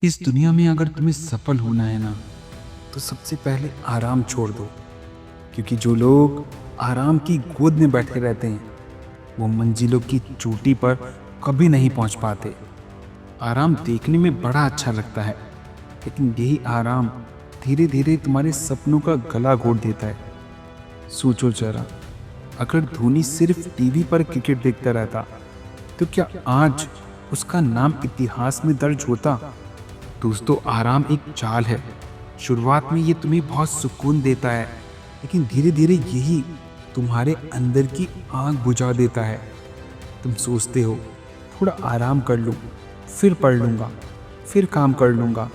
इस दुनिया में अगर तुम्हें सफल होना है ना, तो सबसे पहले आराम छोड़ दो। क्योंकि जो लोग आराम की गोद में बैठे रहते हैं, वो मंजिलों की चोटी पर कभी नहीं पहुंच पाते। आराम देखने में बड़ा अच्छा लगता है, लेकिन यही आराम धीरे धीरे तुम्हारे सपनों का गला घोट देता है। सोचो जरा, अगर धोनी सिर्फ टीवी पर क्रिकेट देखता रहता, तो क्या आज उसका नाम इतिहास में दर्ज होता? दोस्तों, आराम एक चाल है। शुरुआत में ये तुम्हें बहुत सुकून देता है, लेकिन धीरे धीरे यही तुम्हारे अंदर की आग बुझा देता है। तुम सोचते हो थोड़ा आराम कर लूँ, फिर पढ़ लूँगा, फिर काम कर लूँगा,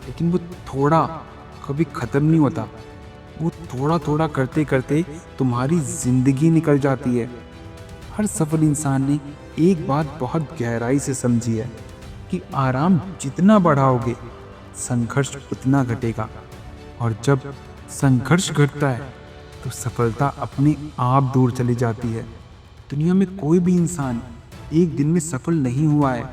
लेकिन वो थोड़ा कभी ख़त्म नहीं होता। वो थोड़ा थोड़ा करते करते तुम्हारी ज़िंदगी निकल जाती है। हर सफल इंसान ने एक बात बहुत गहराई से समझी है कि आराम जितना बढ़ाओगे, संघर्ष उतना घटेगा, और जब संघर्ष घटता है तो सफलता अपने आप दूर चली जाती है। दुनिया में कोई भी इंसान एक दिन में सफल नहीं हुआ है।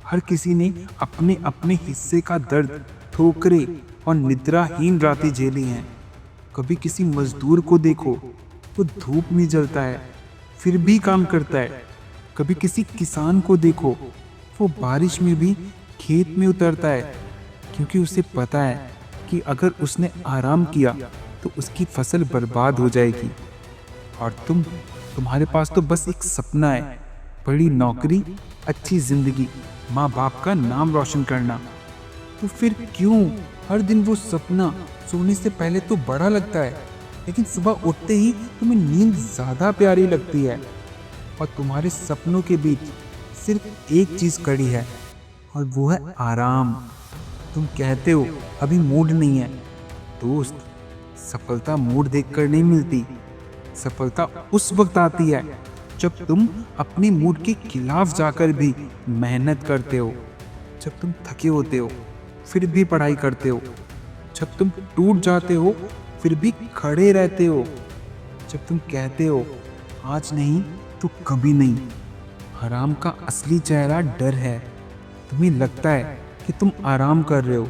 हर किसी ने अपने अपने हिस्से का दर्द, ठोकरें और निद्राहीन रातें झेली हैं। कभी किसी मजदूर को देखो, वो धूप में जलता है फिर भी काम करता है। कभी किसी किसान को देखो, वो बारिश में भी खेत में उतरता है, क्योंकि उसे पता है कि अगर उसने आराम किया तो उसकी फसल बर्बाद हो जाएगी। और तुम्हारे पास तो बस एक सपना है, बड़ी नौकरी, अच्छी जिंदगी, माँ बाप का नाम रोशन करना। तो फिर क्यों हर दिन वो सपना सोने से पहले तो बड़ा लगता है, लेकिन सुबह उठते ही तुम्हें नींद ज़्यादा प्यारी लगती है। और तुम्हारे सपनों के बीच सिर्फ एक चीज़ कड़ी है, और वो है आराम। तुम कहते हो अभी मूड नहीं है। दोस्त, सफलता मूड देखकर नहीं मिलती। सफलता उस वक्त आती है जब तुम अपने मूड के खिलाफ जाकर भी मेहनत करते हो, जब तुम थके होते हो फिर भी पढ़ाई करते हो, जब तुम टूट जाते हो फिर भी खड़े रहते हो, जब तुम कहते हो आज नहीं तो कभी नहीं। आराम का असली चेहरा डर है। तुम्हें लगता है कि तुम आराम कर रहे हो,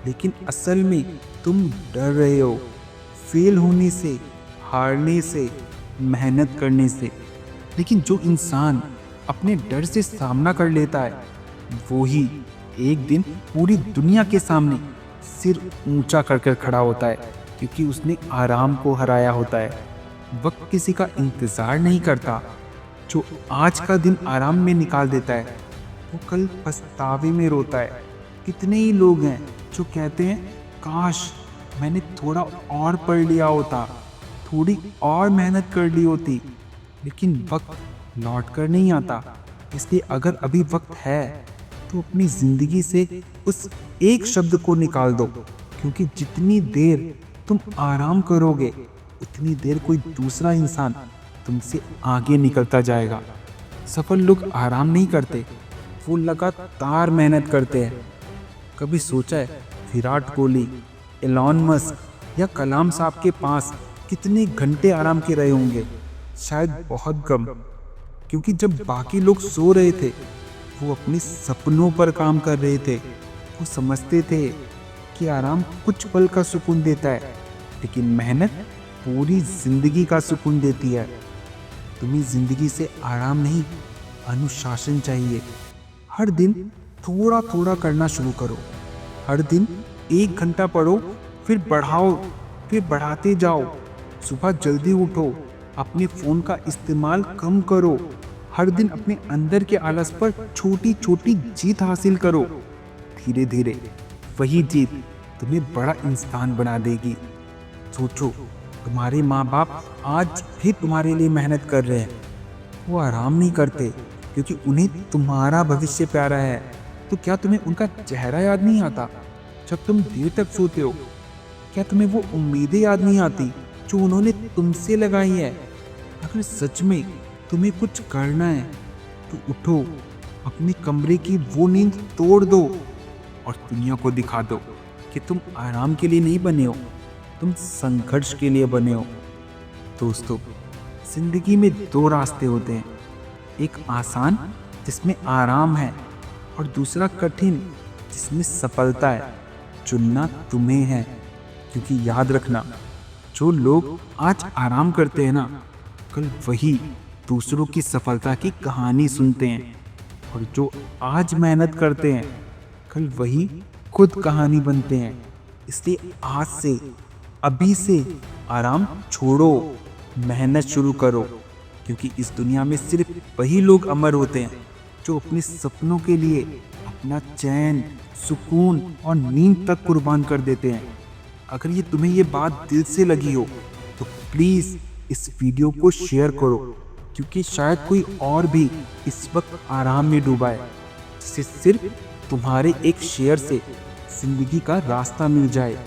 लेकिन असल में तुम डर रहे हो, फेल होने से, हारने से, मेहनत करने से। लेकिन जो इंसान अपने डर से सामना कर लेता है, वो ही एक दिन पूरी दुनिया के सामने सिर ऊंचा कर खड़ा होता है, क्योंकि उसने आराम को हराया होता है। वक्त किसी का इंतज़ार नहीं करता। जो आज का दिन आराम में निकाल देता है, वो कल पछतावे में रोता है। कितने ही लोग हैं जो कहते हैं काश मैंने थोड़ा और पढ़ लिया होता, थोड़ी और मेहनत कर ली होती। लेकिन वक्त लौट कर नहीं आता। इसलिए अगर अभी वक्त है तो अपनी ज़िंदगी से उस एक शब्द को निकाल दो, क्योंकि जितनी देर तुम आराम करोगे, उतनी देर कोई दूसरा इंसान तुमसे आगे निकलता जाएगा। सफल लोग आराम नहीं करते, वो लगातार मेहनत करते हैं। कभी सोचा है विराट कोहली, एलॉन मस्क या कलाम साहब के पास कितने घंटे आराम के रहे होंगे? शायद बहुत कम, क्योंकि जब बाकी लोग सो रहे थे, वो अपने सपनों पर काम कर रहे थे। वो समझते थे कि आराम कुछ पल का सुकून देता है, लेकिन मेहनत पूरी जिंदगी का सुकून देती है। तुम्हें जिंदगी से आराम नहीं, अनुशासन चाहिए। हर दिन थोड़ा थोड़ा करना शुरू करो। हर दिन 1 घंटा पढ़ो, फिर बढ़ाओ, फिर बढ़ाते जाओ। सुबह जल्दी उठो, अपने फ़ोन का इस्तेमाल कम करो। हर दिन अपने अंदर के आलस पर छोटी छोटी जीत हासिल करो। धीरे धीरे वही जीत तुम्हें बड़ा इंसान बना देगी। सोचो, तुम्हारे माँ बाप आज भी तुम्हारे लिए मेहनत कर रहे हैं। वो आराम नहीं करते क्योंकि उन्हें तुम्हारा भविष्य प्यारा है। तो क्या तुम्हें उनका चेहरा याद नहीं आता जब तुम देर तक सोते हो? क्या तुम्हें वो उम्मीदें याद नहीं आती जो उन्होंने तुमसे लगाई है? अगर सच में तुम्हें कुछ करना है तो उठो, अपने कमरे की वो नींद तोड़ दो और दुनिया को दिखा दो कि तुम आराम के लिए नहीं बने हो, तुम संघर्ष के लिए बने हो। दोस्तों, जिंदगी में 2 रास्ते होते हैं, एक आसान जिसमें आराम है, और दूसरा कठिन जिसमें सफलता है। चुनना तुम्हें है, क्योंकि याद रखना, जो लोग आज आराम करते हैं ना, कल वही दूसरों की सफलता की कहानी सुनते हैं। और जो आज मेहनत करते हैं, कल वही खुद कहानी बनते हैं। इसलिए आज से, अभी से आराम छोड़ो, मेहनत शुरू करो, क्योंकि इस दुनिया में सिर्फ वही लोग अमर होते हैं जो अपने सपनों के लिए अपना चैन, सुकून और नींद तक कुर्बान कर देते हैं। अगर ये तुम्हें ये बात दिल से लगी हो तो प्लीज़ इस वीडियो को शेयर करो, क्योंकि शायद कोई और भी इस वक्त आराम में डूबा है, जिसे सिर्फ तुम्हारे एक शेयर से जिंदगी का रास्ता मिल जाए।